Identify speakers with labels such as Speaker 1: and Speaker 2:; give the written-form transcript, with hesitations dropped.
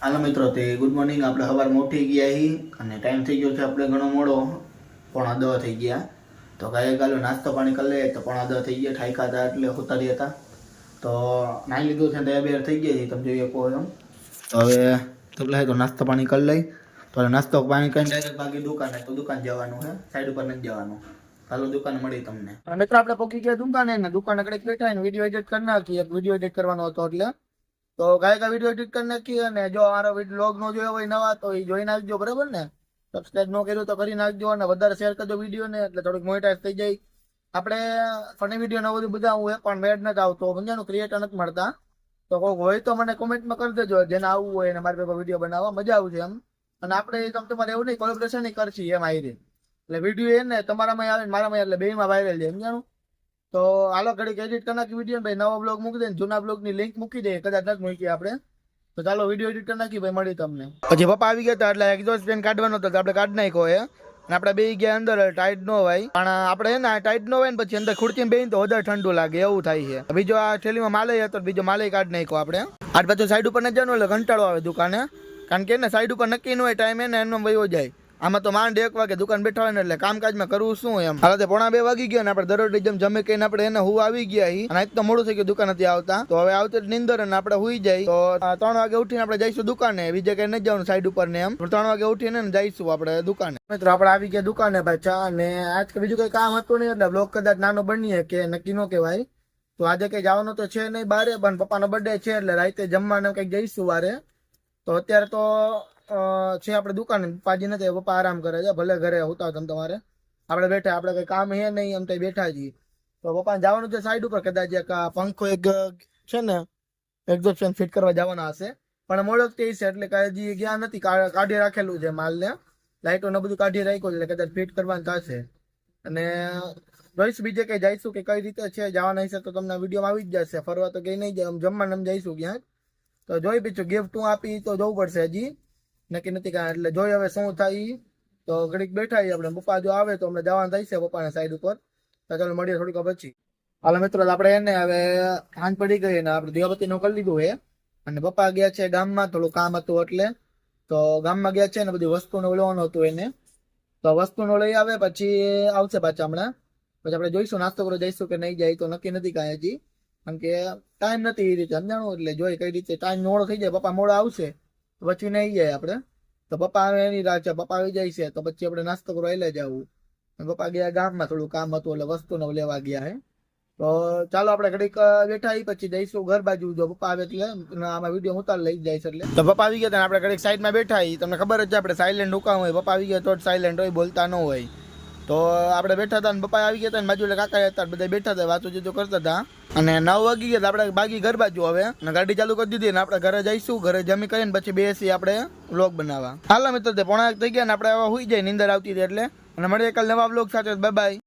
Speaker 1: હાલો મિત્રો, તે good morning. આપણે સવારમાં ઉઠી ગયા હી અને ટાઈમ થઈ ગયો છે આપણે ઘણો મોડો, 9:30 થઈ ગયા. તો કાલે કાલે નાસ્તો પાણી કરી લે તો 9:30 થઈ ગયા. ઠાઈ ખાતા એટલે ઉતારી હતા તો નાઈ લીધું છે, તૈયાર બેર થઈ ગયા છે તમે જોઈએ કહો એમ. તો હવે તબલા તો નાસ્તો પાણી કરી લઈ. તો નાસ્તો પાણી કરીને ડાયરેક્ટ બાકી દુકાને, તો દુકાન જવાનું છે, સાઈડ ઉપર નથી જવાનું. ચાલો દુકાને મળી તમને. મિત્રો આપણે પહોંચી ગયા દુકાને ને દુકાને કડક બેઠા ને વિડીયો એડિટ કરી નાખી. એક વિડીયો એડિટ કરવાનો હતો એટલે તો ગાયકા વિડીયો એડિટ કરી નાખી. અને જો મારો વ્લોગ નો જોયો હોય નવા તો એ જોઈ નાખજો, બરાબર ને. સબસ્ક્રાઇબ ન કર્યું તો કરી નાખજો અને વધારે શેર કરજો વિડીયો ને, એટલે થોડુંક મોનેટાઇઝ થઈ જાય. આપણે ફની વિડીયો ને બધું બનાવવું પણ મેડ નથી આવતો, સમજાણું, ક્રિએટર નથી મળતા. તો કોઈ હોય તો મને કોમેન્ટમાં કરી દેજો, જેને આવવું હોય ને મારી પાસે વિડીયો બનાવવા મજા આવશે એમ. અને આપણે તમારે એવું નહીં કોલેબરેશન કરશી એમ આવી એટલે વિડીયો એ ને તમારામાં આવે ને મારામાં, એટલે બેમાં વાયરલ છે, સમજાણું. તો હાલો ઘડીક એડિટ કરી નાખી વિડીયો, ભાઈ નવો બ્લોગ મૂકી દે ને જૂના બ્લોગ ની લિંક મૂકી દે, કદાચ નથી મૂકી આપણે. તો ચાલો વિડીયો એડિટ કરી નાખી, ભાઈ મળી તમને. પછી પપ્પા આવી ગયા હતા એટલે એક્ઝોસ્ટ ફેન કાઢવાનો હતો, આપણે કાઢી નાખ્યો હે. અને આપણે બે ગયા અંદર, ટાઈટ નો હોય પણ આપણે ને ટાઈટ નો હોય ને પછી અંદર ખુરચી બેન તો વધારે ઠંડુ લાગે એવું થાય છે. બીજો આ થેલીમાં માલે હતો, બીજો માલે કાઢી નાખ્યો આપણે. આજ પાછું સાઈડ ઉપર ન જવાનું એટલે કંટાળો આવે દુકાને, કારણ કે ને સાઈડ ઉપર નક્કી ન હોય ટાઈમ એને એનો વયો જાય. આમાં તો માંડ 1 વાગે દુકાન બેઠા હોય ને એટલે કામકાજમાં કરવું શું એમ. હાલ 1:45 વાગી ગયો ને આપણે દરરોજ જેમ જમે કહીને આપણે એને હું આવી ગયા અને એક તો મોડું થઈ ગયું દુકાન નથી આવતા. તો હવે આવતી નીંદર અને આપણે હુઈ જાય. તો 3 વાગે ઉઠીને આપણે જઈશું દુકાને, બીજે કઈ નથી જવાનું સાઈડ ઉપર ને એમ. 3 વાગે ઉઠીને જઈશું આપણે દુકાને. મિત્રો આપણે આવી ગયા દુકાને ભાઈ ચા ને આજ બીજું કઈ કામ હતું નહીં એટલે બ્લોગ કદાચ નાનો બનીએ કે નક્કી ન કહેવાય. તો આજે કઈ જવાનું તો છે નહીં બારે, પણ પપ્પાનો બર્થડે છે એટલે રાતે જમવાને કઈક જઈશું વારે. તો અત્યારે તો છે આપણે દુકાને, પાજી નથી, પપ્પા આરામ કરે છે, ભલે ઘરે હોતા તમે તમારે. આપણે બેઠા, આપણે કઈ કામ હે નહીં એમ તો બેઠા છીએ. તો પપ્પાને જવાનું છે સાઈડ ઉપર, કદાચ એક પંખો એક છે ને એક્ઝોસ્ટ ફેન ફિટ કરવા જવાના હશે, પણ મોડક તે છે એટલે હજી ગયા નથી. કાઢી રાખેલું છે માલને, લાઈટો ને બધું કાઢી રાખ્યું એટલે કદાચ ફિટ કરવાનું થશે. અને જોઈશું બીજે કઈ જઈશું કે કઈ રીતે છે જવાના હશે તો તમને વિડીયોમાં આવી જ જશે. ફરવા તો કઈ નહીં જાય, જમવાને એમ જઈશું ક્યાંક. તો જોઈ બીજું ગિફ્ટ હું આપી તો જોવું પડશે, હજી નક્કી નથી કાંઈ, એટલે જોઈ હવે શું થાય. તો ઘડીક બેઠા આપણે, પપ્પા જો આવે તો અમને જવાનું થાય છે પપ્પાને સાઈડ ઉપર. તો ચાલો મળીએ થોડીક પછી. હાલો મિત્રો આપણે એને હવે સાંજ પડી ગઈ ને આપણે દીવાબત્તી નું કરી લીધું હે. અને પપ્પા ગયા છે ગામમાં, થોડું કામ હતું એટલે. તો ગામમાં ગયા છે ને બધી વસ્તુને લેવાનું હતું એને. તો વસ્તુનો લઈ આવે પછી આવશે પાછા હમણાં. પછી આપણે જોઈશું નાસ્તો કરવા જઈશું કે નહીં જાય તો નક્કી નથી કાંઈ હજી, કારણ કે ટાઈમ નથી એ રીતે સમજાણું. એટલે જોઈ કઈ રીતે ટાઈમ મોડો થઈ જાય, પપ્પા મોડો આવશે પછી નહીં જાય આપણે. તો પપ્પા આવે એની રાહ છે, પપ્પા આવી જાય છે તો પછી આપણે નાસ્તો કરવા એટલે જવું. પપ્પા ગયા ગામમાં, થોડું કામ હતું એટલે વસ્તુને લેવા ગયા હે. તો ચાલો આપણે ઘડીક બેઠા પછી જઈશું ઘર બાજુ. જો પપ્પા આવે એટલે આમાં વિડીયો ઉતાર લઈ જાય છે એટલે. તો પપ્પા આવી ગયા આપણે ઘડીક સાઈડમાં બેઠા, તમને ખબર જ છે આપણે સાયલેન્ટ ઉકામ હોય, પપ્પા આવી ગયા તો જ સાયલેન્ટ હોય, બોલતા ન હોય. તો આપણે બેઠા હતા ને પપ્પા આવી ગયા હતા ને બાજુ એટલે કાકા હતા, બધા બેઠા હતા વાતો જીતો કરતા હતા. અને 9 વાગી ગયા આપણે બાકી ઘર બાજુ હવે અને ગાડી ચાલુ કરી દીધી ને આપણે ઘરે જઈશું. ઘરે જમી કરીને પછી બેસી આપણે વ્લોગ બનાવવા. હાલો મિત્રો, તે 1:45 થઈ ગયા ને આપણે હવે હુઈ જાય, નીંદર આવતી હતી એટલે. અને મળીએ કાલે નવા વ્લોગ સાથે. Bye bye.